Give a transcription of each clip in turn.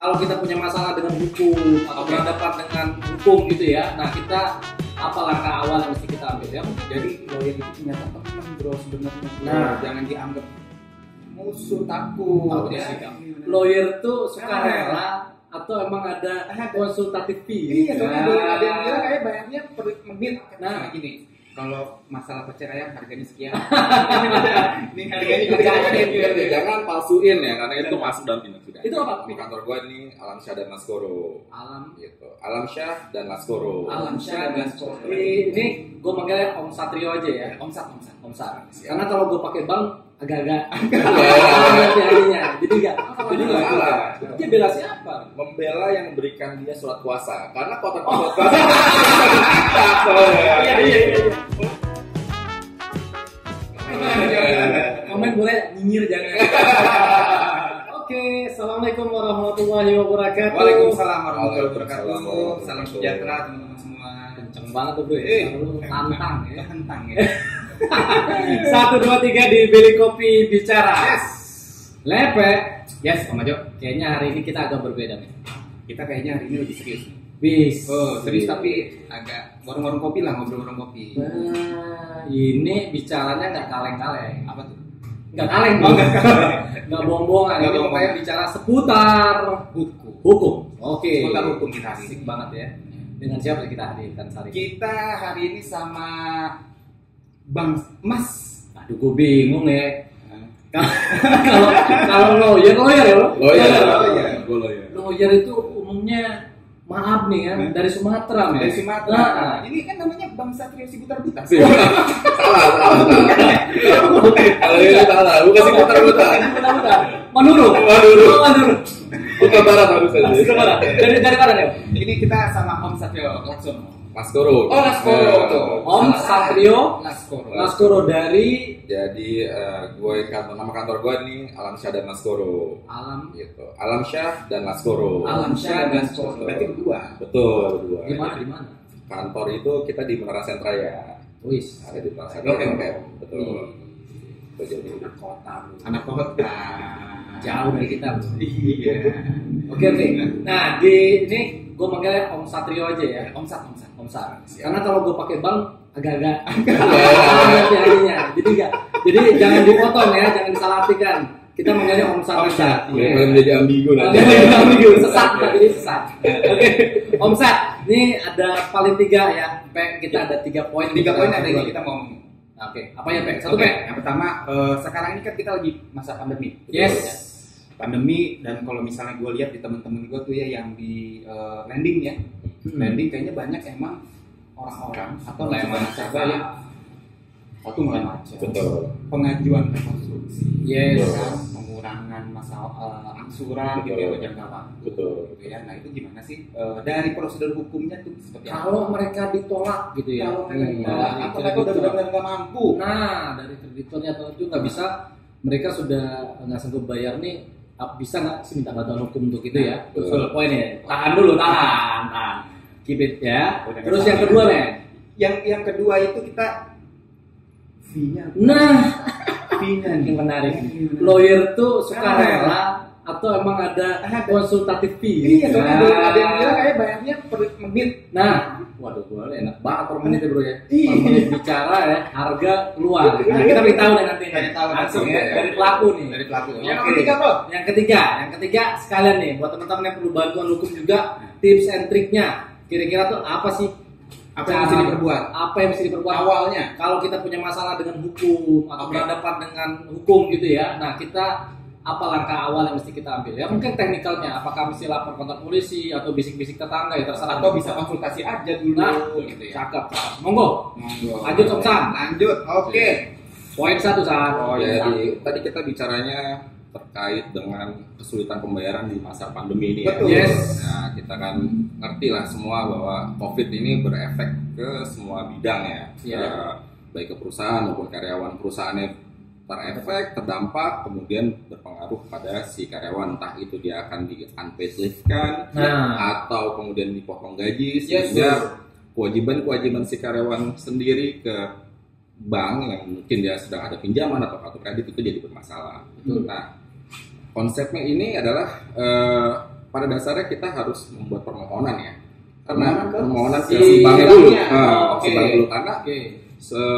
Kalau kita punya masalah dengan hukum atau berhadapan dengan hukum gitu ya, nah kita apa langkah awal yang mesti kita ambil ya? Jadi lawyer itu punya teman bro sebenarnya. Nah, jangan dianggap musuh takut ya. Lawyer tuh suka rela atau emang ada konsultatif fee? Iya, soalnya ada yang bilang kayak bayarnya per menit. Nah, gini, kalau masalah perceraian harganya sekian. Ini harganya jangan palsuin ya, karena itu masuk dalam tindak pidana. Itu apa? Di kantor gua ini Alam Syah dan Laskoro. Gitu. Alam Syah dan Laskoro. Alam Syah dan Laskoro. Ini gue manggilnya Om Satrio aja ya. Om Sat. Karena kalau gue pakai bank agak-agak hati-hatinya. Jadi enggak. Jadi enggak salah. Dia bela siapa? Membela yang memberikan dia surat kuasa. Karena kotak surat kuasa. Iya. Komen boleh, nyinyir jangan. Oke, assalamualaikum warahmatullahi wabarakatuh. Waalaikumsalam warahmatullahi wabarakatuh. Salam sejahtera teman-teman semua. Kenceng banget tuh bro. Tantang ya. Tantang ya. 1, 2, 3 di Bilik Kopi Bicara. Yes. Lepe. Yes, Om Ajo. Kayaknya hari ini kita agak berbeda nih. Kita kayaknya hari ini lebih serius. Bis. Serius tapi agak warung-warung kopi lah, ngobrol warung kopi. Nah, ini bicaranya nggak kaleng-kaleng. Apa tuh? Nggak kaleng, nggak bohong-bohongan. Ini pokoknya bicara seputar hukum. Oke. Seputar hukum kita hari Asik ini. banget ya. Dengan siapa kita hadirkan hari ini? Kita hari ini sama Bang Mas. Aduh, gue bingung ya. Kalau lawyer ya lo. Lawyer itu umumnya maaf nih kan dari Sumatera Dari ya. Sumatera. Nah, Ini kan namanya Bang Satrio Sibutar Buta. Salah. Kalau ini salah, bukan sih putar-putar. Manuru. Bukan barat harus saja. Dari mana ya? Ini kita sama Om Satrio Laksono. Laskoro. Oh, Laskoro tuh. Om Satrio Laskoro. Laskoro dari Jadi nama kantor gue ini Alam Syah dan Laskoro. Alam Gitu. Alam Syah dan Laskoro. Alam Syah dan Laskoro. Berarti berdua. Betul, berdua. di mana? Kantor itu kita di Menara Sentraya. Wis. Ada di Menara Sentraya. Oke. Betul. Itu jadi Kota. Anak kota. Jauh dari kita. Iya. Oke. Nah, di ini gue manggilnya Om Satrio aja ya. Om Sat. Karena kalau gue pakai bank agak-agak hati-hatinya. Jadi jangan dipotong ya, jangan disalahartikan. Kita manggilnya Om Sat. Boleh menjadi ambigu nanti. Sesat, jadi sesat. Oke, Om Sat, ini ada paling 3 ya. Kita ada 3 poin. 3 poin ada ini kita mau ngomong. Oke, apa ya Pak? Satu Oke, Pak. yang pertama sekarang ini kan kita lagi masa pandemi. Yes. Pandemi, dan kalau misalnya gue lihat di temen-temen gue tuh ya yang di landing ya, landing kayaknya banyak emang orang-orang atau nasabah yang satu mulai macet. Betul. Pengajuan rekonstruksi. Yes. Pengurangan masalah angsuran gitu ya jangka waktu. Betul. Gitu ya. Nah itu gimana sih dari prosedur hukumnya tuh seperti apa? Kalau mereka ditolak gitu ya. Kalau mereka ditolak, atau mereka udah benar-benar nggak mampu. Nah, dari kreditornya atau itu nggak bisa, mereka sudah nggak sanggup bayar nih, bisa nggak sih minta bantuan hukum untuk itu ya? Betul. Poinnya, tahan dulu, tahan. Keep it ya. Terus yang kedua nih, yang kedua itu kita fee-nya. nah, Fee-nya yang menarik. Lawyer tuh suka rela atau emang ada konsultatif fee? Iya, soalnya ada yang bilang kayak bayarnya per menit. Nah, waduh, gue enak banget per menit ya bro ya. Iya. Per menit bicara ya, harga keluar. Nah, kita beritahu deh nanti. Cari tahu langsung nanti, ya, ya. dari pelaku nih. Dari pelaku. Oke. Yang ketiga bro. Yang ketiga sekalian nih buat teman-teman yang perlu bantuan hukum juga, tips and triknya. Kira-kira tuh apa sih? Apa yang mesti diperbuat? Apa yang mesti diperbuat Awalnya. kalau kita punya masalah dengan hukum atau berhadapan dengan hukum gitu ya. Nah, kita apa langkah awal yang mesti kita ambil ya? Mungkin teknikalnya, apakah mesti lapor kontak polisi atau bisik-bisik tetangga ya terserah. Atau bisa konsultasi aja dulu. Nah, gitu ya. cakep. Monggo. Lanjut Om Sam. Lanjut. Oke. Poin 1 Sam. Jadi tadi kita bicaranya terkait dengan kesulitan pembayaran di masa pandemi ini. Betul. Ya. Yes. Nah, kita kan ngerti lah semua bahwa COVID ini berefek ke semua bidang ya. Baik ke perusahaan maupun karyawan perusahaannya terefek, terdampak, kemudian berpengaruh pada si karyawan, entah itu dia akan di unpaid leave kan, atau kemudian dipotong gaji, sehingga kewajiban si karyawan sendiri ke bank yang mungkin dia sedang ada pinjaman atau kartu kredit itu jadi bermasalah. Nah, konsepnya ini adalah pada dasarnya kita harus membuat permohonan ya. Karena Permohonan permohonan si si banknya dulu. banknya. Si bank dulu karena Oke.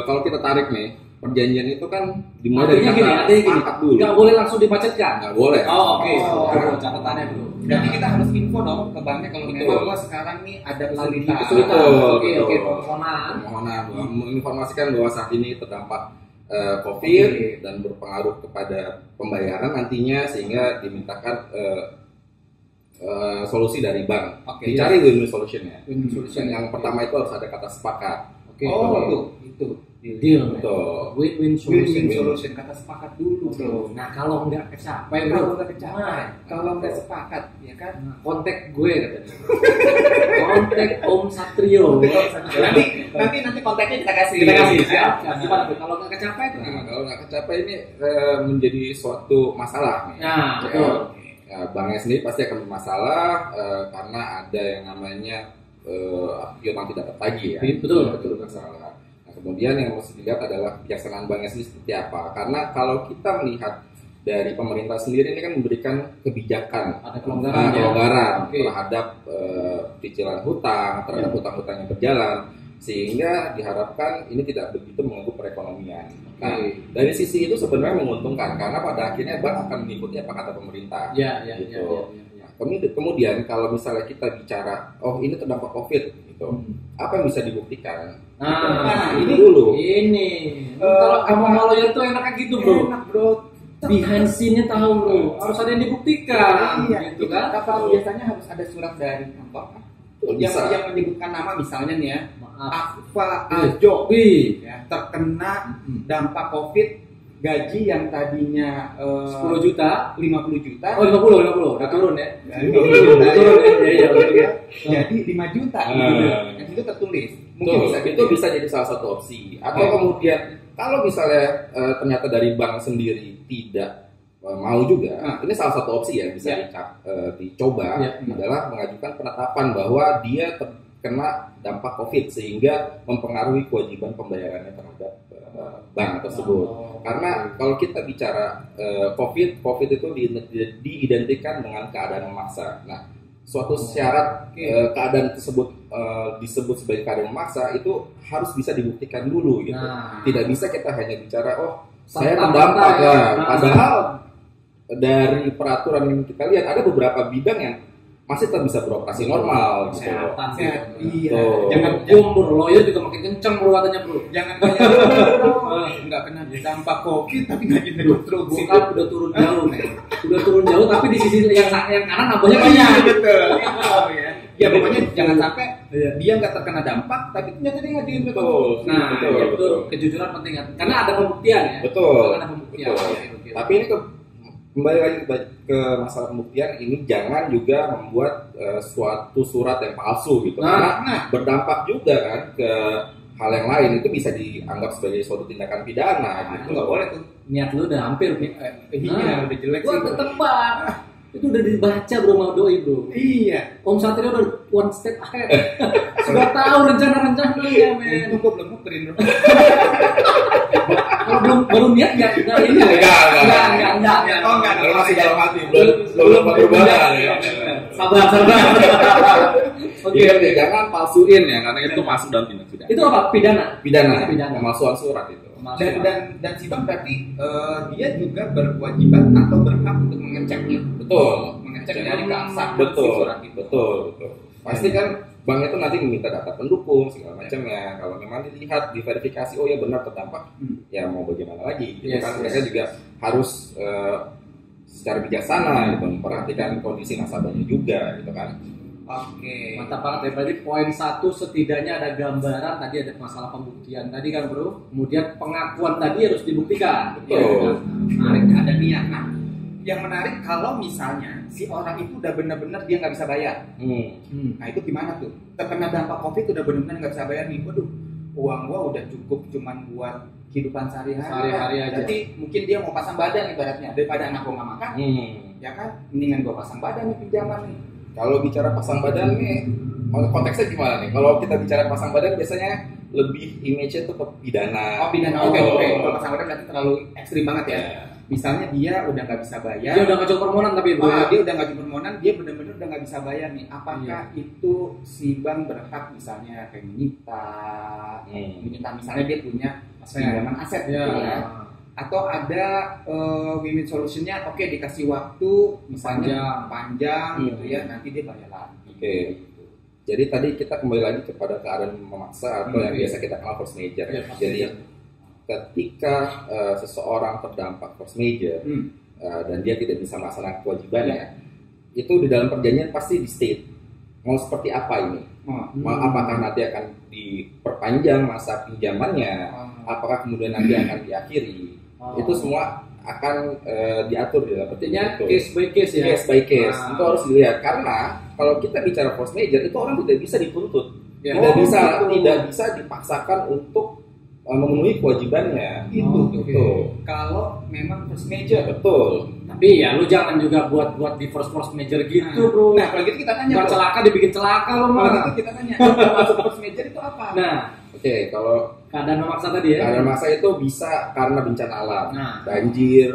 kalau kita tarik nih perjanjian itu kan dimulai dari Artinya kata gini, sepakat dulu. nggak boleh langsung dibacetkan. Nggak boleh. Oh, oke. Oh. Catatannya bro. Berarti kita harus info dong ke banknya kalau Betul. memang gua sekarang nih ada kesulitan. Kesulitan. Betul, Oke, betul. oke. Permohonan. Permohonan menginformasikan bahwa saat ini terdampak COVID dan berpengaruh kepada pembayaran nantinya sehingga dimintakan solusi dari bank. Oke. Dicari win-win solution ya. Win-win solution. Yang pertama itu harus ada kata sepakat. Oke. Itu. Deal. Betul. Win-win solution. Win-win solution kata sepakat dulu, bro. Nah, kalau nggak kecapai, bro. Kalau nggak kecapai, kalau nggak sepakat, ya kan? Nah, kontak gue katanya. Kontak Om Satrio. nanti kontaknya kita kasih. Kita kasih. Siap. Gimana tuh? Kalau nggak kecapai itu Nah, gimana? kalau nggak kecapai ini menjadi suatu masalah nih. Nah, betul. Banknya sendiri pasti akan bermasalah karena ada yang namanya piutang tidak tertagih ya. Betul. Betul masalah. Nah, kemudian yang harus dilihat adalah kebijaksanaan banknya sendiri seperti apa. Karena kalau kita melihat dari pemerintah sendiri ini kan memberikan kebijakan, Ada kelonggaran ya? kelonggaran Oke. terhadap cicilan hutang, terhadap hutang-hutang yang berjalan, sehingga diharapkan ini tidak begitu mengganggu perekonomian. Nah, dari sisi itu sebenarnya menguntungkan karena pada akhirnya bank akan mengikuti apa kata pemerintah. Ya. Gitu. Kemudian kalau misalnya kita bicara, oh ini terdampak COVID, gitu, apa yang bisa dibuktikan? Nah, ini dulu. Ini. Kalau kamu mau lawyer tuh enaknya gitu, bro. Enak, bro. Behind scene-nya tahu, bro. Harus ada yang dibuktikan. Iya, Gitu kan? Kalau biasanya harus ada surat dari kantor Bisa. yang menyebutkan nama misalnya nih ya, Maaf. Akfa Ajo Wih. ya, terkena dampak COVID, gaji yang tadinya 10 juta. 50 juta Oh, 50. Udah turun ya. Jadi 50 juta, Turun ya. Iya, betul ya. jadi 5 juta Ah. gitu. Dan itu tertulis. Mungkin Tuh, bisa itu gitu. bisa jadi salah satu opsi. Atau kemudian kalau misalnya ternyata dari bank sendiri tidak mau juga, ini salah satu opsi ya bisa dicoba adalah mengajukan penetapan bahwa dia terkena dampak COVID sehingga mempengaruhi kewajiban pembayarannya terhadap bank tersebut. Karena kalau kita bicara COVID itu diidentikan dengan keadaan memaksa. Nah, suatu syarat keadaan tersebut disebut sebagai keadaan memaksa itu harus bisa dibuktikan dulu gitu. Nah. Tidak bisa kita hanya bicara saya Serta-merta terdampak ya. lah. Nah. Padahal dari peraturan yang kita lihat ada beberapa bidang yang masih tetap bisa beroperasi normal gitu. Kesehatan. Sehat. Iya. Tuh. Jangan hukum, bro. Lawyer juga makin kenceng bro katanya, bro. Jangan banyak nggak kena dampak COVID tapi gajinya terus. Gue kan udah turun jauh, nih. Udah turun jauh, tapi di sisi yang kanan nambahnya banyak. Iya, betul. Ya. Ya pokoknya jangan sampai Iya. dia nggak terkena dampak tapi ternyata dia ngajuin Betul. Nah, Betul, ya, betul. betul. Kejujuran penting kan? Karena ada pembuktian ya. Betul. Karena ada pembuktian. Betul. Oke. Tapi ini kembali lagi ke masalah pembuktian ini jangan juga membuat suatu surat yang palsu gitu. Karena berdampak juga kan ke hal yang lain itu bisa dianggap sebagai suatu tindakan pidana Itu gitu. nggak boleh tuh. Niat lu udah hampir nih. Iya, udah jelek Gua sih. tetep bang. Itu udah dibaca bro mau doi bro. Iya. Om Satrio udah one step ahead. Sudah tahu rencana-rencananya men. Itu gua belum muterin bro. Kalau belum baru niat nggak ini ya? Enggak. Oh, enggak. Kalau masih dalam hati belum berubah ya. Sabar. Oke. Oke, jangan palsuin ya karena itu masuk dalam tindak pidana. Itu apa? Pidana. Pidana. Pidana. Pemalsuan surat itu. Dan si bank berarti dia juga berkewajiban atau berhak untuk mengeceknya. Betul. Mengecek dari keabsahan Betul. si surat itu. Betul. Pasti kan bank itu nanti meminta data pendukung segala macamnya. Kalau memang dilihat diverifikasi oh ya benar terdampak, ya mau bagaimana lagi? Gitu kan mereka juga harus secara bijaksana gitu, memperhatikan kondisi nasabahnya juga gitu kan. Oke. Mantap banget ya. Berarti poin 1 setidaknya ada gambaran tadi ada masalah pembuktian tadi kan bro. Kemudian pengakuan tadi harus dibuktikan. Betul. Ya, kan? Menarik ada niat. Nah, yang menarik kalau misalnya si orang itu udah benar-benar dia nggak bisa bayar. Nah itu gimana tuh? Terkena dampak COVID udah benar-benar nggak bisa bayar nih. Waduh, uang gua udah cukup cuman buat kehidupan Sehari-hari aja. Jadi mungkin dia mau pasang badan ibaratnya daripada anak gua nggak makan, ya kan? Mendingan gua pasang badan nih pinjaman nih. Kalau bicara pasang badan nih, konteksnya gimana nih? Kalau kita bicara pasang badan biasanya lebih image-nya tuh ke pidana. Oh pidana, oke. Kalau pasang badan berarti terlalu ekstrim banget ya. misalnya dia udah nggak bisa bayar. Dia udah ngajak permohonan tapi bro. Dia udah ngajak permohonan, dia benar-benar udah nggak bisa bayar nih. Apakah itu si bank berhak misalnya kayak menyita misalnya dia punya pinjaman aset gitu ya. Atau ada win-win solutionnya, oke dikasih waktu misalnya panjang gitu ya, nanti dia bayar lagi. Oke. Jadi tadi kita kembali lagi kepada keadaan memaksa atau yang biasa kita kenal force major. Jadi ketika seseorang terdampak force major dan dia tidak bisa melaksanakan kewajibannya, itu di dalam perjanjian pasti di state mau seperti apa ini. Apakah nanti akan diperpanjang masa pinjamannya, apakah kemudian nanti akan diakhiri. Itu semua akan diatur di dalam perjanjian itu. Case by case ya. Case by case. Itu harus dilihat karena kalau kita bicara force major itu orang tidak bisa dituntut. Tidak bisa dipaksakan untuk memenuhi kewajibannya. Itu. Kalau memang force major. Betul. Tapi ya lu jangan juga buat di force major gitu, bro. Nah, kalau gitu kita tanya. Buat celaka dibikin celaka lo mah. Kalau gitu kita tanya. Masuk force major itu apa? Nah, oke, kalau keadaan memaksa tadi ya. Keadaan memaksa itu bisa karena bencana alam, banjir,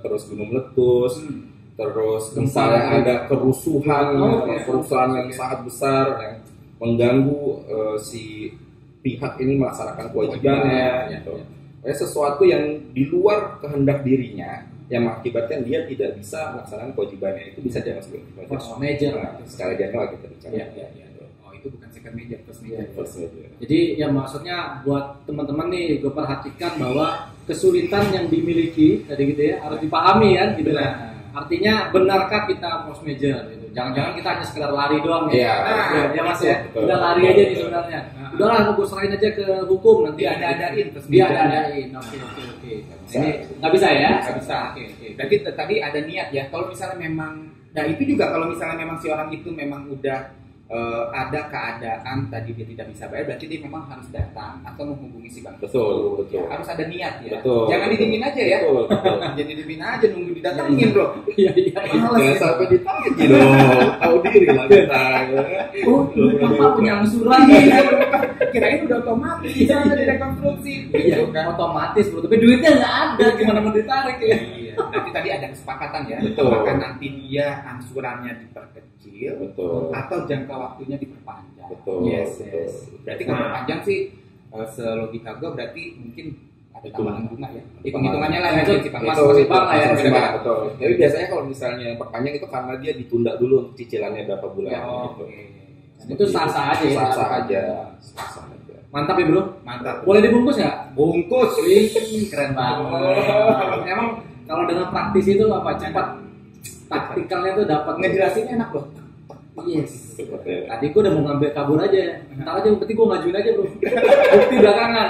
terus gunung meletus, terus gempa yang ada kerusuhan yang sangat besar yang mengganggu si pihak ini melaksanakan kewajibannya. Gitu. Sesuatu yang di luar kehendak dirinya yang mengakibatkan dia tidak bisa melaksanakan kewajibannya, itu bisa dianggap sebagai force major. Secara general kita bicara. Itu bukan second major, first major. Jadi ya maksudnya buat teman-teman nih, gue perhatikan bahwa kesulitan yang dimiliki tadi gitu ya harus dipahami kan gitu lah. Artinya benarkah kita force major gitu? Jangan-jangan kita hanya sekedar lari doang ya. Ya Mas ya. Udah lari aja nih sebenarnya. Udahlah gue serahin aja ke hukum nanti ada-adain. Oke. Ini nggak bisa ya? Nggak bisa. Oke. Berarti tadi ada niat ya. Kalau misalnya memang, nah itu juga kalau misalnya memang si orang itu memang udah ada keadaan tadi dia tidak bisa bayar, berarti dia memang harus datang atau menghubungi si bank. Betul. Ya, harus ada niat ya. Betul. Jangan didiemin aja ya. Jadi didiemin aja nunggu didatengin bro. Iya. Jangan sampai ditagi dong. Tahu diri lah kita. Bapak punya angsuran Kirain udah otomatis misalnya direkonstruksi. Iya kan otomatis bro, tapi duitnya nggak ada, gimana mau ditarik ya? Iya. Nanti tadi ada kesepakatan ya. Betul. Apakah nanti dia angsurannya diperkecil, atau jangka waktunya diperpanjang. Betul. Yes. Berarti kalau perpanjang sih selogika gue berarti mungkin ada tambahan bunga ya. Hitung-hitungannya lah itu masih bang lah ya. Betul. Tapi biasanya kalau misalnya perpanjang itu karena dia ditunda dulu cicilannya berapa bulan gitu. Itu sah-sah aja ya. Sah-sah aja. Mantap ya bro. Mantap. Boleh dibungkus nggak? Bungkus. Keren banget. Emang kalau dengan praktis itu apa cepat? Taktikalnya tuh dapat. Ngejelasinnya enak loh. Yes. Tadi gue udah mau ngambil kabur aja. Ntar aja berarti gue ngajuin aja bro. Bukti belakangan.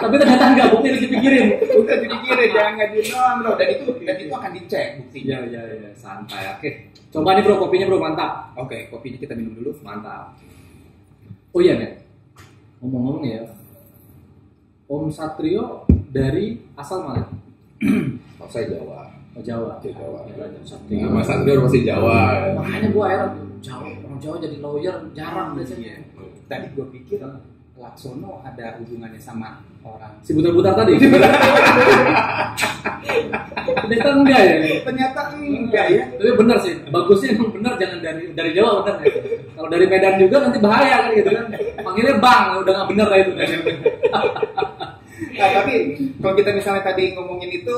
Tapi ternyata enggak, bukti harus dipikirin. Udah dipikirin, jangan ngajuin doang bro. Dan itu akan dicek buktinya. Iya. Santai. Oke. Coba nih bro, kopinya bro, mantap. Oke, kopinya kita minum dulu. Mantap. Oh iya nih. Ngomong-ngomong ya. Om Satrio dari asal mana? Saya Jawa. Jawa. Mas Satrio pasti Jawa. Makanya gue heran, orang Jawa jadi lawyer jarang biasanya. Tadi gue pikir Laksono ada hubungannya sama orang si butar-butar tadi. Ternyata enggak ya. Ternyata enggak ya. Tapi benar sih, bagusnya emang benar jangan dari Jawa benar ya. Kalau dari Medan juga nanti bahaya kan gitu kan. Panggilnya Bang, udah nggak benar lah itu. Nah, tapi kalau kita misalnya tadi ngomongin itu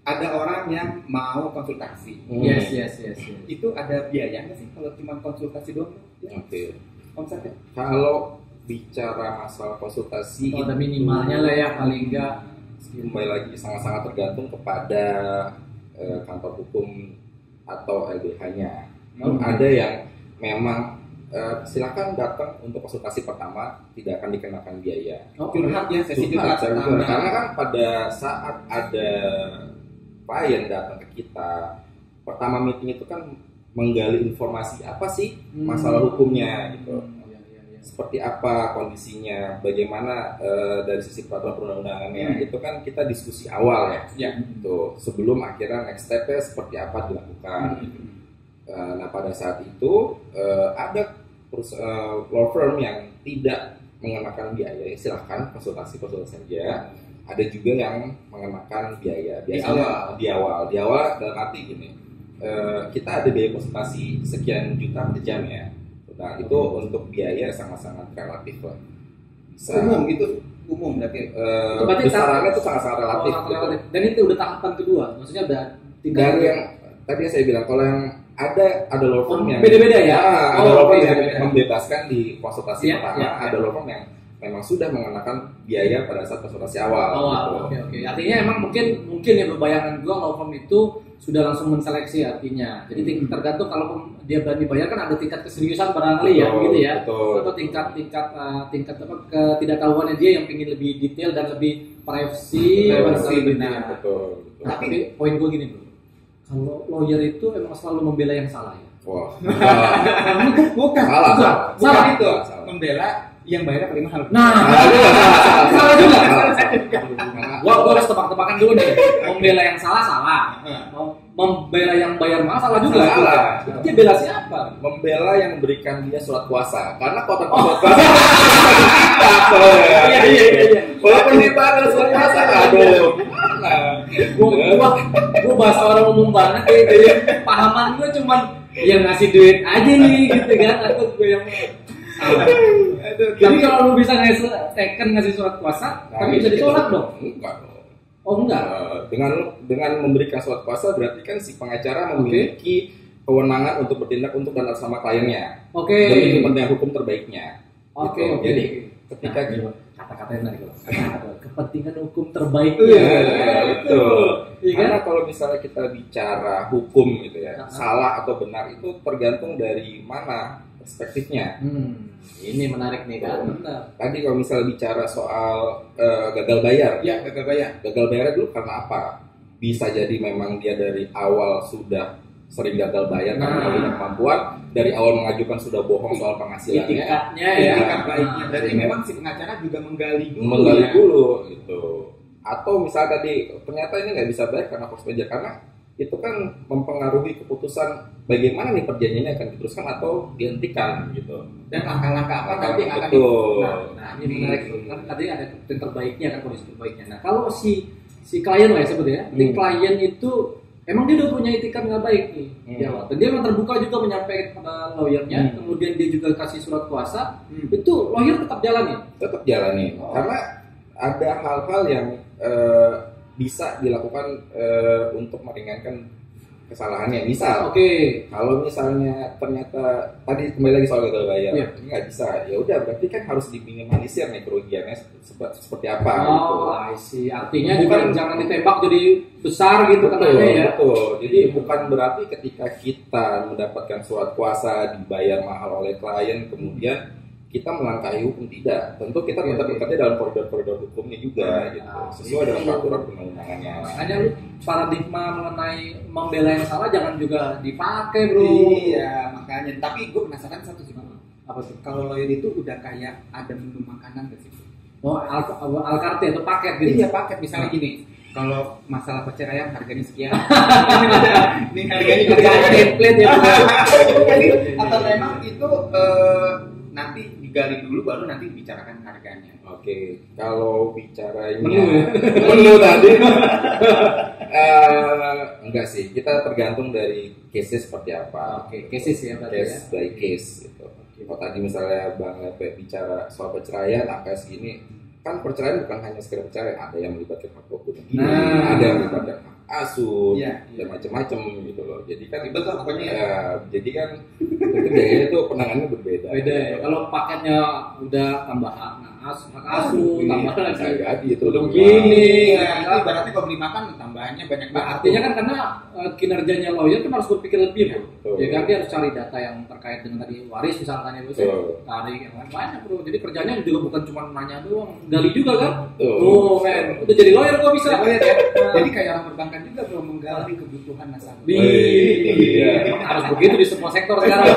ada orang yang mau konsultasi. Yes. Itu ada biaya nggak sih kalau cuma konsultasi doang? Oke. Konsepnya? Kalau bicara masalah konsultasi, ada minimalnya lah ya paling enggak. Kembali lagi sangat-sangat tergantung kepada kantor hukum atau LBH-nya. Kalau ada yang memang silakan datang untuk konsultasi pertama, tidak akan dikenakan biaya. Curhat ya, sesi curhat. Karena kan pada saat ada klien datang ke kita, pertama meeting itu kan menggali informasi apa sih masalah hukumnya gitu. Seperti apa kondisinya, bagaimana dari sisi peraturan perundang-undangannya, itu kan kita diskusi awal ya. Gitu. Sebelum akhirnya next step-nya seperti apa dilakukan. Nah pada saat itu ada law firm yang tidak mengenakan biaya, silahkan konsultasi saja. ada juga yang mengenakan biaya biasanya di awal dalam arti gini, kita ada biaya konsultasi sekian juta per jam ya. Nah itu untuk biaya sangat-sangat relatif lah. Umum berarti. Besarannya itu sangat-sangat relatif. Relatif. Dan itu udah tahapan kedua, maksudnya udah dari yang tadi saya bilang, kalau yang ada law firm yang beda-beda ya. Ada law firm yang beda-beda. membebaskan di konsultasi pertama, ya. ada law firm yang memang sudah mengenakan biaya pada saat konsultasi awal. Oke. Artinya emang mungkin ya bayangan gua law firm itu sudah langsung menseleksi artinya. Jadi tergantung kalau dia berani bayar kan ada tingkat keseriusan barangkali ya, gitu ya. Atau tingkat ketidaktahuannya dia yang ingin lebih detail dan lebih privacy. Benar. Betul. Tapi poin gua gini bro, kalau lawyer itu emang selalu membela yang salah ya. Wah. Bukan. Salah itu. Membela yang bayarnya paling mahal. Salah juga. Gua harus tebak-tebakan dulu nih. Membela yang salah. Membela yang bayar mahal salah juga. Salah. Dia bela siapa? Membela yang memberikan dia surat kuasa. Karena kotak surat kuasa. Iya. Walaupun dia bayar surat kuasa, aduh. Gua bahasa orang umum banget ya. Pahaman gua cuman yang ngasih duit aja nih gitu kan, atau gue yang tapi kalau lu bisa ngasih surat kuasa, tapi bisa ditolak dong? Enggak dong. Oh enggak. Dengan memberikan surat kuasa berarti kan si pengacara memiliki kewenangan untuk bertindak untuk dan atas nama kliennya. Demi kepentingan hukum terbaiknya. Jadi ketika kata-katanya tadi kepentingan hukum terbaiknya. Betul. Karena kalau misalnya kita bicara hukum gitu ya, salah atau benar itu tergantung dari mana perspektifnya. Ini menarik nih kan. Tadi kalau misalnya bicara soal gagal bayar. Ya, gagal bayar dulu karena apa? Bisa jadi memang dia dari awal sudah sering gagal bayar karena tidak punya kemampuan, dari awal mengajukan sudah bohong soal penghasilannya. Itikadnya baiknya. Berarti memang si pengacara juga menggali dulu gitu. Atau misalnya tadi ternyata ini nggak bisa bayar karena force majeure, karena itu kan mempengaruhi keputusan bagaimana nih perjanjiannya akan diteruskan atau dihentikan gitu. Dan langkah-langkah apa nanti akan ini menarik. Tadi ada yang terbaiknya kan, kondisi terbaiknya. Nah kalau si klien lah ya sebetulnya, klien itu emang dia udah punya itikat nggak baik nih, dan dia memang terbuka juga menyampaikan kepada lawyernya, kemudian dia juga kasih surat kuasa, itu lawyer tetap jalani. Karena ada hal-hal yang bisa dilakukan untuk meringankan kesalahannya. Misal, kalau misalnya ternyata tadi kembali lagi soal gagal bayar, ini nggak bisa, ya udah berarti kan harus diminimalisir nih kerugiannya seperti apa. Artinya bukan jangan ditembak jadi besar gitu katanya ya. Betul. Jadi bukan berarti ketika kita mendapatkan surat kuasa dibayar mahal oleh klien kemudian kita melangkahi hukum, tidak. Tentu kita tetap bekerja dalam koridor-koridor hukumnya juga gitu. Sesuai dengan peraturan perundang-undangannya. Makanya lu paradigma mengenai membela yang salah jangan juga dipakai, bro. Iya, makanya. Tapi gue penasaran satu sih, Bang. Apa tuh? Kalau lawyer itu udah kayak ada menu makanan gak sih? Oh, al-carte atau paket gitu. Iya, paket. Misalnya gini, kalau masalah perceraian harganya sekian. Ini harganya template ya. Atau memang itu nanti digali dulu baru nanti bicarakan harganya. Oke, kalau bicaranya menu tadi enggak sih, kita tergantung dari case seperti apa. Cases ya berarti case by case gitu. Kalau tadi misalnya Bang Lepe bicara soal perceraian angka segini, kan perceraian bukan hanya sekedar perceraian, ada yang melibatkan hak hukum, ada yang melibatkan hak asuh, dan macam-macam gitu loh. Jadi kan itu pokoknya jadi kan itu biayanya itu penanganannya berbeda. Kalau paketnya udah tambah hak asuh, tambah lagi. Jadi itu begini. Itu berarti kalau beli makan tambahannya banyak banget. Artinya kan karena kinerjanya lawyer kan harus berpikir lebih, bro. Ya kan dia harus cari data yang terkait dengan tadi waris misalnya, tarik yang banyak, bro. Jadi kerjanya juga bukan cuma nanya doang, gali juga kan. Men, udah jadi lawyer kok bisa. Jadi kayak orang perbankan juga bro, menggali kebutuhan nasabah. Harus begitu di semua sektor sekarang.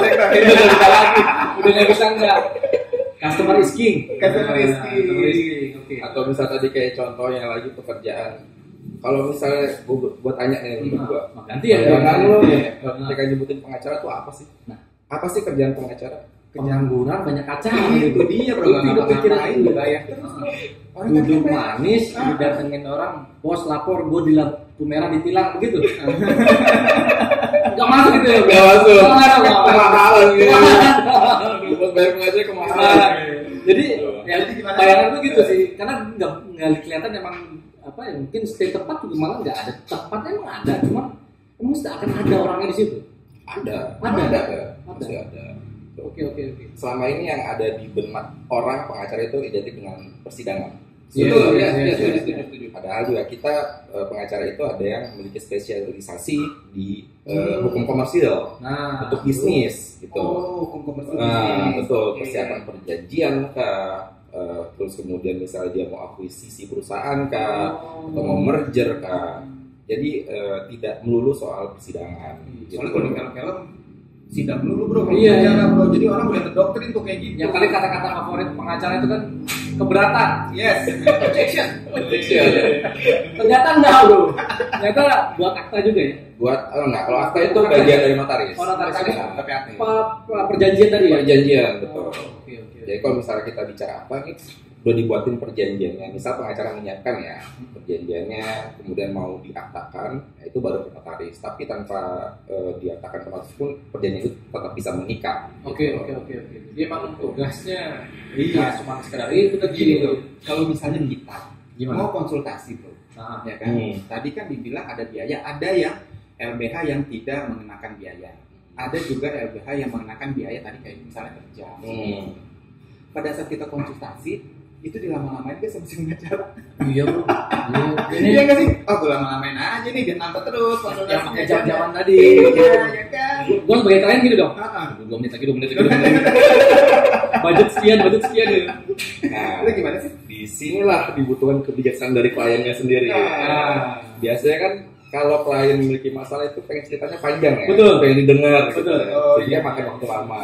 Udah nggak bisa enggak. Customer is king. Atau misalnya tadi kayak contohnya lagi pekerjaan. Kalau misalnya gue tanya nih gue, ganti ya. Jangan lo ketika nyebutin pengacara tuh apa sih? Apa sih kerjaan pengacara? pengangguran banyak kaca Itu dia bro, nggak ngapa-ngapain dibayar terus. Orang kan duduk capek. manis didatengin orang, bos lapor gue di lampu merah ditilang begitu. Gak masuk gitu ya? Gak masuk. Kemahalan gitu. Buat bayar pengacara kemahalan. Jadi ya Jadi gimana? bayangan tuh gitu sih, karena nggak kelihatan emang apa ya, mungkin stay tempat juga malah nggak ada, tempatnya emang ada, cuma emang tidak akan ada orangnya di situ. Ada. Masih ada. Oke. Selama ini yang ada di benak orang pengacara itu identik dengan persidangan. Betul, Iya, ya, iya, setuju. Padahal juga kita pengacara itu ada yang memiliki spesialisasi di hukum komersil Nah, untuk bisnis gitu. Oh, hukum komersil. Nah, betul, Oke. persiapan perjanjian kah, terus kemudian misalnya dia mau akuisisi perusahaan kah, atau mau merger kah. Jadi tidak melulu soal persidangan. Soalnya kalau di film-film sidang dulu bro, kalau Iya, pengacara, iya. bro. Jadi orang udah terdoktrin tuh kayak gitu. yang paling kata-kata favorit pengacara itu kan keberatan. Yes, objection. Ternyata enggak bro. Ternyata buat akta juga ya. Buat enggak, kalau akta itu bagian dari notaris. Oh, notaris. Nah, Perjanjian tadi ya. perjanjian betul. Oke. Jadi kalau misalnya kita bicara apa nih, udah dibuatin perjanjiannya. Misal pengacara menyiapkan ya perjanjiannya, kemudian mau diaktakan, ya itu baru ke notaris. Tapi tanpa diaktakan ke notaris pun perjanjian itu tetap bisa mengikat. Oke. Jadi emang tugasnya cuma sekedar itu tadi Gini gitu. bro, kalau misalnya kita Gimana? mau konsultasi bro, Nah, ya kan? Hmm. Tadi kan dibilang ada biaya, ada yang LBH yang tidak mengenakan biaya, ada juga LBH yang mengenakan biaya tadi kayak misalnya kerja. Pada saat kita konsultasi itu dilama-lamain dia sama si pengacara. iya bro. Ini Ini ya nggak sih? Oh gue lama-lamain aja nih biar nambah terus yang konsultasinya. pakai jam-jaman tadi. Iya, ya kan? Gua sebagai klien gitu dong. Ah, 2 menit lagi. budget sekian gitu. Nah, Itu gimana sih? di sinilah dibutuhkan kebijaksanaan dari kliennya sendiri. Ah. Biasanya kan kalau klien memiliki masalah itu pengen ceritanya panjang ya, Betul. pengen didengar, gitu. Betul. Sehingga makan waktu lama.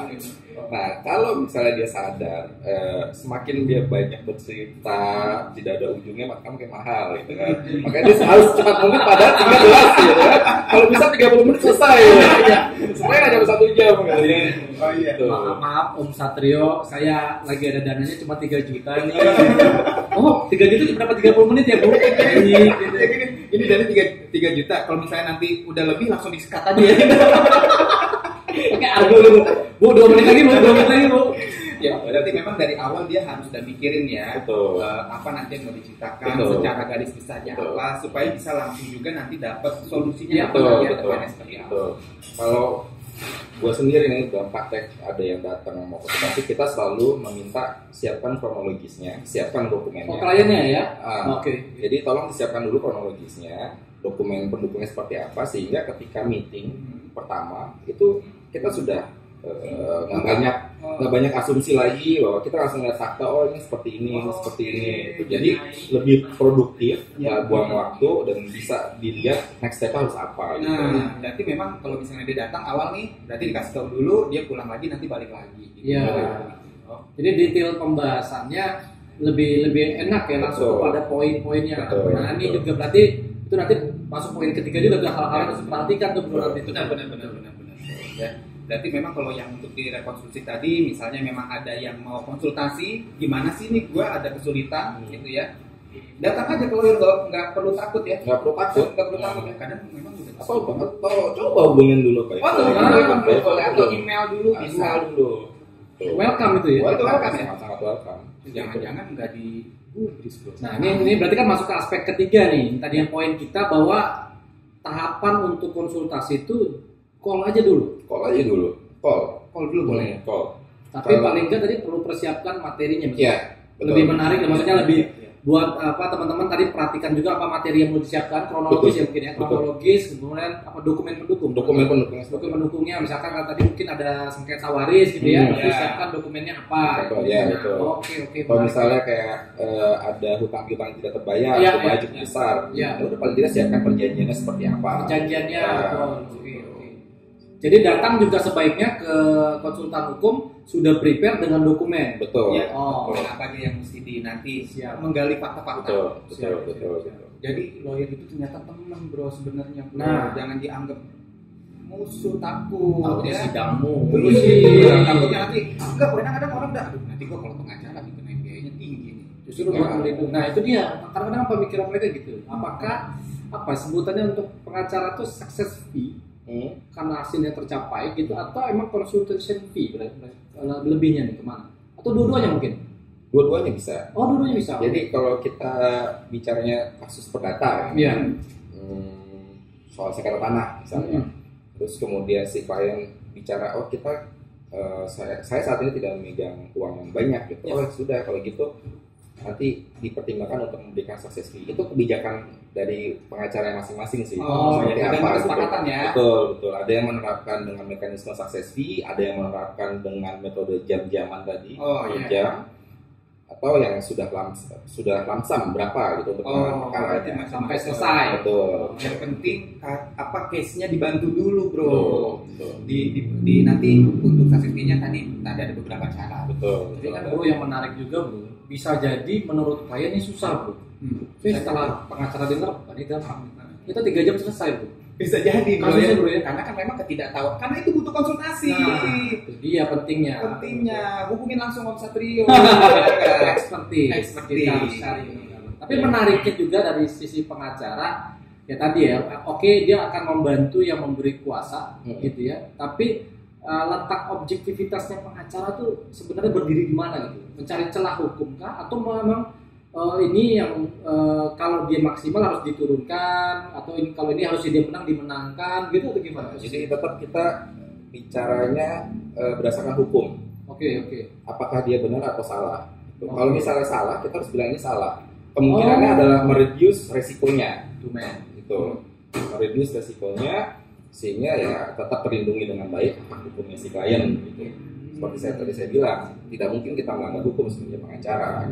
Nah, kalau misalnya dia sadar, semakin dia banyak bercerita, tidak ada ujungnya, maka makin mahal, gitu kan. Makanya dia harus cepat mungkin, padahal tinggal jelas, gitu kan. Kalau bisa 30 menit selesai, ya. Sebenarnya nggak sampai 1 jam, gitu. Oh iya. Tuh. Maaf Om Satrio, saya lagi ada dananya cuma 3 juta nih. Oh, 3 juta berapa 30 menit ya, Bu? Ya gini, ini dari 3 juta. Kalau misalnya nanti udah lebih langsung di-cut aja ya. Oke, argo dulu. Bu, 2 menit lagi, Bu. Ya, berarti memang dari awal dia harus udah mikirin ya. Betul. Apa nanti yang mau diceritakan Betul. secara garis besarnya Betul. apa supaya bisa langsung juga nanti dapat solusinya Ya, apa Betul, ya, betul. depannya seperti apa. Betul. Kalau gue sendiri nih dalam praktek ada yang datang mau konsultasi, kita selalu meminta siapkan kronologisnya, siapkan dokumennya. Oh, kliennya ya? Ah, Oke. Jadi tolong disiapkan dulu kronologisnya, dokumen pendukungnya seperti apa, sehingga ketika meeting pertama itu kita sudah nggak banyak asumsi lagi bahwa kita langsung lihat fakta, oh ini seperti ini, seperti ini. Gitu. Jadi lebih produktif, nggak buang waktu dan bisa dilihat next step harus apa. Gitu. Nah, berarti memang kalau misalnya dia datang awal nih, berarti dikasih tahu dulu, dia pulang lagi nanti balik lagi. Gitu. Iya. Oh. Jadi detail pembahasannya lebih enak ya, langsung Betul. kepada poin-poinnya. Betul, Nah, ini betul. juga berarti itu nanti masuk poin ketiga juga tuh hal-hal yang harus diperhatikan tuh bro nanti itu. Benar. Ya. Berarti memang kalau yang untuk direkonstruksi tadi, misalnya memang ada yang mau konsultasi, gimana sih nih gue ada kesulitan gitu ya. Datang aja ke lawyer, nggak perlu takut ya. Nggak perlu takut. Nggak perlu takut ya. Kadang memang udah Atau coba hubungin dulu kayak. atau email dulu bisa. Email dulu. Welcome itu ya. Oh, itu welcome ya? Sangat welcome. Jangan-jangan nggak digubris bro. Nah, ini berarti kan masuk ke aspek ketiga nih. Tadi yang poin kita bahwa tahapan untuk konsultasi itu call aja dulu. Call aja dulu. Call dulu boleh ya. Call. Tapi Kalau- paling enggak tadi perlu persiapkan materinya. Mas. Iya. Lebih betul. menarik, maksudnya lebih Iya. buat apa teman-teman tadi perhatikan juga apa materi yang mau disiapkan, kronologis Betul. ya mungkin ya, Betul. kronologis, kemudian apa dokumen pendukung. Dokumen pendukungnya Dokumen pendukungnya misalkan kalau tadi mungkin ada sengketa waris gitu ya, berarti ya. siapkan dokumennya apa. Betul, ya, Nah, betul. Oke, Kalau menarik. misalnya kayak ada hutang-hutang yang tidak terbayar, Iya, jumlahnya iya. cukup besar, Iya. udah paling tidak siapkan perjanjiannya seperti apa. Perjanjiannya. Nah, Betul. Oke. Jadi datang juga sebaiknya ke konsultan hukum sudah prepare dengan dokumen. Betul. Ya, Oh. apa aja yang mesti nanti Siap. menggali fakta-fakta. Betul, Siap, betul. Jadi lawyer itu ternyata teman bro sebenarnya bro. Nah. Jangan dianggap musuh takut Tahu ya. sidangmu. Takutnya nanti enggak kadang-kadang orang udah aduh nanti gua kalau pengacara dikenain biayanya tinggi nih. Justru buat melindungi. Nah itu dia. Kadang-kadang pemikiran mereka gitu. Apakah sebutannya untuk pengacara itu success fee karena hasilnya tercapai gitu, atau emang consultation fee lebihnya nih kemana? Atau dua-duanya mungkin? Dua-duanya bisa. Oh dua-duanya bisa. Jadi kalau kita bicaranya kasus perdata, Iya. Soal sengketa tanah misalnya, terus kemudian si klien bicara, oh kita saya saat ini tidak memegang uang yang banyak gitu. Oh sudah kalau gitu nanti dipertimbangkan untuk memberikan success fee. Itu kebijakan dari pengacara masing-masing sih. Seperti Seperti apa kesepakatan ya? Betul. Ada yang menerapkan dengan mekanisme success fee, ada yang menerapkan dengan metode jam-jaman tadi, jam, atau yang sudah lamsam berapa gitu untuk perkaranya sampai selesai. Betul. Yang penting case-nya dibantu dulu, Bro. Betul. Di nanti untuk success fee-nya tadi ada beberapa cara. Betul. Jadi kan bro yang menarik juga bro, bisa jadi menurut klien ini susah bro. Tapi setelah pengacara dengar, ini gampang. Kita 3 jam selesai bro. Bisa jadi bro, kasusnya bro ya. Karena kan memang ketidaktahuan. Karena itu butuh konsultasi. Nah, itu dia pentingnya. Hubungin langsung Om Satrio. Expertise. Kita harus cari. Tapi menariknya juga dari sisi pengacara, ya tadi ya, oke dia akan membantu yang memberi kuasa, gitu ya. Tapi letak objektivitasnya pengacara tuh sebenarnya berdiri di mana gitu? Mencari celah hukum kah? Atau memang ini yang kalau dia maksimal harus diturunkan, atau kalau ini harus dia menang dimenangkan gitu, atau gimana? Jadi tetap kita bicaranya berdasarkan hukum. Oke. Apakah dia benar atau salah? Kalau misalnya salah, kita harus bilangnya salah. Kemungkinannya adalah mereduce resikonya. Itu mereduce resikonya sehingga ya tetap terlindungi dengan baik hak hukumnya si klien gitu. Seperti saya bilang, tidak mungkin kita melanggar hukum sebagai pengacara.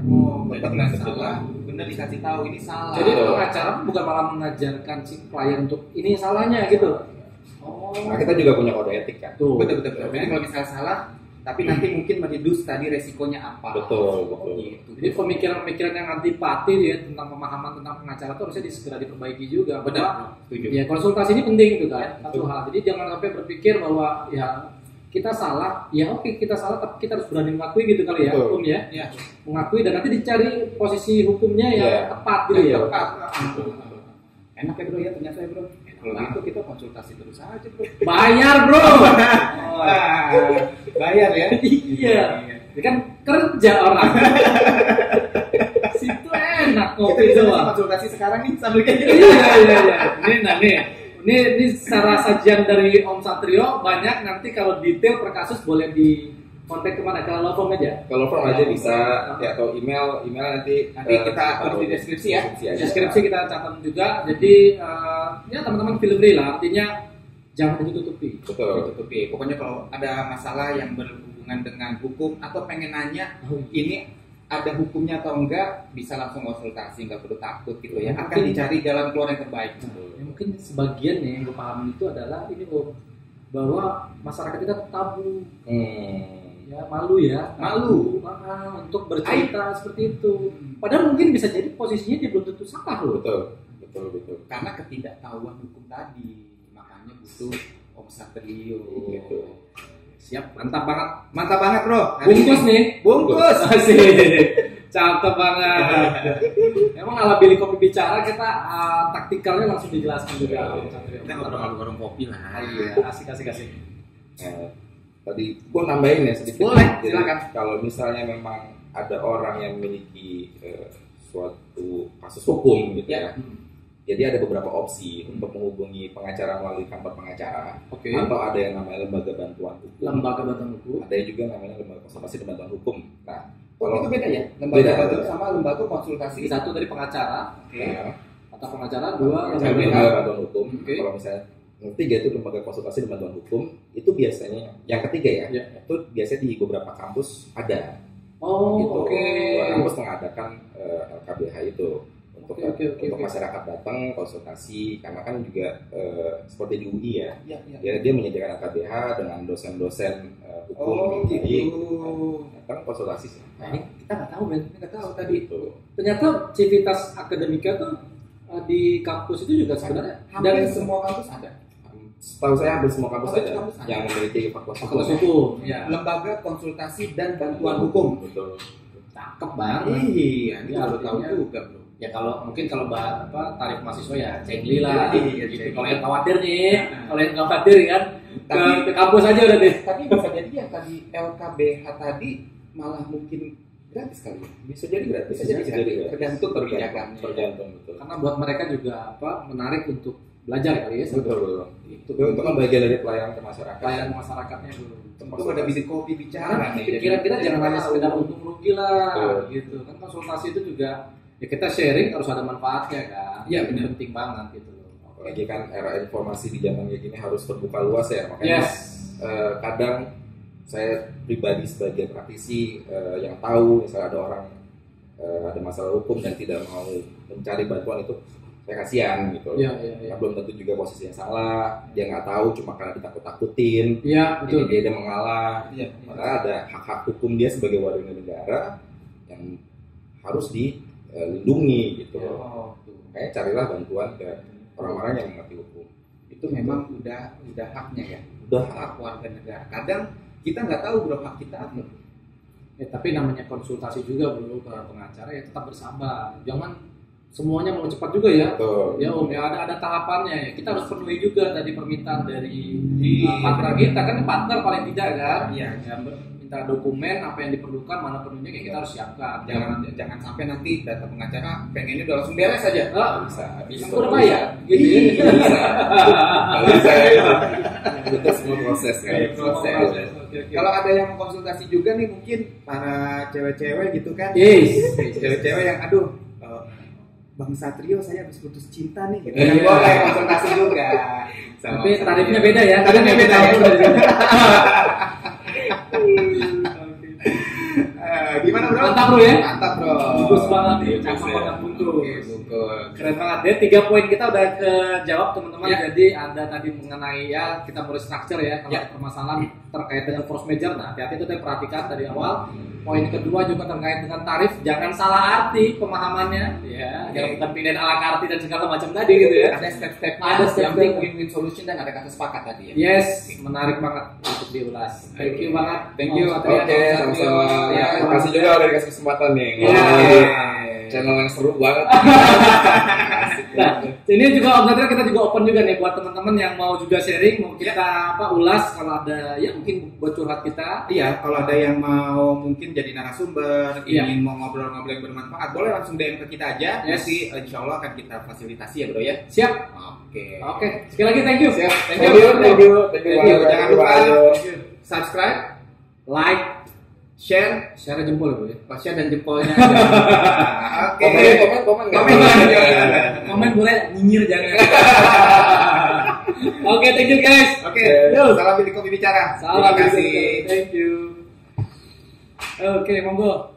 Benar salah. Benar dikasih tahu ini salah. Jadi pengacara bukan malah mengajarkan si klien untuk ini salahnya gitu. Nah, kita juga punya kode etik kan. Betul. Jadi kalau misalnya salah, tapi nanti mungkin meredus tadi resikonya apa. Betul. Gitu. Jadi pemikiran-pemikiran yang antipati ya tentang pemahaman tentang pengacara itu harusnya segera diperbaiki juga. Benar. Ya konsultasi ini penting itu kan. Satu hal. Jadi jangan sampai berpikir bahwa ya kita salah, ya oke kita salah, tapi kita harus berani mengakui gitu kali ya, hukum ya. Mengakui dan nanti dicari posisi hukumnya yang tepat gitu ya. Enak ya bro ya, ternyata ya bro. Kalau gitu kita konsultasi terus aja bro. Bayar bro. Bayar ya? Iya. Ini kan kerja orang. Situ enak kopi doang. Konsultasi sekarang nih sambil kayak gitu. Iya. Ini secara sajian dari Om Satrio banyak. Nanti kalau detail per kasus boleh di kontak kemana? Ke law firm aja? Ke law firm aja bisa, ya, atau email nanti kita tulis di deskripsi ya. Deskripsi kita catat juga. Jadi ya teman-teman feel free lah. Artinya jangan ditutupi. Betul. Ditutupi. Pokoknya kalau ada masalah yang berhubungan dengan hukum atau pengen nanya ini ada hukumnya atau enggak, bisa langsung konsultasi, nggak perlu takut gitu ya. Akan dicari jalan keluar yang terbaik. Ya, mungkin sebagian nih yang gue paham itu adalah ini bahwa masyarakat kita tabu. Ya malu untuk bercerita seperti itu. Padahal mungkin bisa jadi posisinya dia belum tentu salah loh. Betul. Karena ketidaktahuan hukum tadi, makanya butuh Om Satrio. Gitu. Siap, mantap banget bro. Bungkus. Asik. Cakep banget. Emang ala Billy Kopi bicara kita taktikalnya langsung dijelaskan juga. Kita ngobrol warung kopi lah. Iya, asik. Tadi gue nambahin ya sedikit. Boleh, silakan. Kalau misalnya memang ada orang yang memiliki suatu kasus hukum gitu ya. Jadi ada beberapa opsi untuk menghubungi pengacara melalui kantor pengacara, atau ada yang namanya lembaga bantuan hukum. Ada juga namanya lembaga konsultasi dan bantuan hukum. Nah, kalau itu beda ya, lembaga bantuan sama lembaga konsultasi. Satu dari pengacara, atau pengacara, dua lembaga bantuan hukum. Kalau misalnya yang ketiga itu lembaga konsultasi dan bantuan hukum, itu biasanya yang ketiga ya, itu biasanya di beberapa kampus ada. Kampus mengadakan LKBH itu. Untuk masyarakat datang konsultasi, karena kan juga seperti di UI ya, dia menyediakan LKBH dengan dosen-dosen hukum datang konsultasi sih. Nah, ini kita nggak tahu tadi. Ternyata civitas akademika tuh di kampus itu juga sebenarnya hampir semua kampus ada. Setahu saya hampir semua kampus Oh, ada kampus ada. yang memiliki fakultas Fakultas hukum. Ya. Lembaga Konsultasi dan Bantuan Hukum. Betul. Cakep banget. Iya, ini Ya, baru tahu artinya- juga, Bro. Ya kalau mungkin kalau tarif mahasiswa ya cengli lah. Iya, Gitu. cengli. Kalau yang khawatir nih, Nah. kalau yang khawatir kan ke kampus aja udah deh. Tapi bisa jadi yang tadi LKBH tadi malah mungkin gratis kali ya. Bisa jadi gratis. Bisa jadi gratis. gratis. Tergantung kebijakannya. Tergantung betul. Karena buat mereka juga menarik untuk belajar kali ya. Betul betul. Itu Itu kan bagian dari pelayanan ke masyarakat. pelayanan masyarakatnya dulu. Tentu ada bidik kopi bicara Karena nih. pikiran kita Jadi jangan hanya tahu. sekedar untung rugi lah, Betul. gitu kan. Konsultasi itu juga ya kita sharing harus ada manfaatnya kan. Iya, Itu benar. penting banget gitu loh. Apalagi kan era informasi di zaman kayak gini harus terbuka luas ya. Makanya Yes. kadang saya pribadi sebagai praktisi yang tahu misalnya ada orang ada masalah hukum dan tidak mau mencari bantuan itu saya kasihan gitu. Iya, iya, iya. Karena belum tentu juga posisinya salah, dia nggak tahu cuma karena ditakut-takutin, Iya, betul. jadi dia mengalah. Iya. Padahal ada hak-hak hukum dia sebagai warga negara yang harus dilindungi gitu. Oh, tuh. Makanya carilah bantuan ke orang-orang yang mengerti hukum. Itu memang udah haknya ya. Udah Hak warga negara. Kadang kita nggak tahu bro hak kita apa. Tapi namanya konsultasi juga bro ke pengacara ya tetap bersabar. Jangan semuanya mau cepat juga ya. betul. Ya Om, ya ada tahapannya ya. Kita harus penuhi juga tadi permintaan dari Iya. partner kita kan partner paling tidak kan. Iya. Ya, minta dokumen apa yang diperlukan, mana penuhnya kayak kita harus siapkan. Jangan sampai nanti data pengacara pengennya udah langsung beres aja. Bisa. Bisa udah bayar gitu. ya. Bisa. Nggak bisa ya. Itu semua proses kan. Iya, proses. Oke, oke. Kalau ada yang mau konsultasi juga nih mungkin para cewek-cewek gitu kan. Yes. Cewek-cewek yang aduh Bang Satrio saya habis putus cinta nih gitu. Iya. Boleh konsultasi juga. Sama Tapi Bang tarifnya Satrio. beda ya. Tarifnya beda ya. Gimana bro? Mantap, bro, ya? Mantap bro. Bungkus banget nih, Bungkus, cakep ya. banget bungkus. Oke, bungkus. Keren banget ya, 3 poin kita udah kejawab teman-teman. Ya. Jadi ada tadi mengenai ya kita mulai structure ya kalau Ya. permasalahan terkait dengan force major. Nah, hati-hati itu tadi perhatikan dari awal. Poin kedua juga terkait dengan tarif, jangan salah arti pemahamannya ya. Oke. Jangan bukan pindahin ala carte dan segala macam tadi gitu ya. Ada step-stepnya. Ada step-step. Yang penting win-win solution dan ada kata sepakat tadi ya. Yes, menarik banget untuk diulas. Thank you banget. Thank you. Om Satria. Oke, sama-sama. Ya, Terima kasih juga udah dikasih kesempatan nih. Iya. Ngomongin channel yang seru banget. Nah, ini juga Om Satria kita juga open juga nih buat teman-teman yang mau juga sharing, mau kita ulas kalau ada ya mungkin buat curhat kita. Iya, kalau ada yang mau mungkin jadi narasumber, Iya. ingin mau ngobrol-ngobrol yang bermanfaat, boleh langsung DM ke kita aja. Yes. Nanti insya Allah akan kita fasilitasi ya bro ya. Siap. Oke. Oke, sekali lagi thank you. Siap. Thank you. Thank you. Jangan Jangan lupa lupa. subscribe, Like, share, share jempol ya, Bu, ya. share dan jempolnya. Oke. Komen. Komen. Komen boleh, nyinyir jangan. Oke, thank you guys. Oke. Salam bidik kopi bicara. Salam Terima kasih. Thank you. Oke, monggo.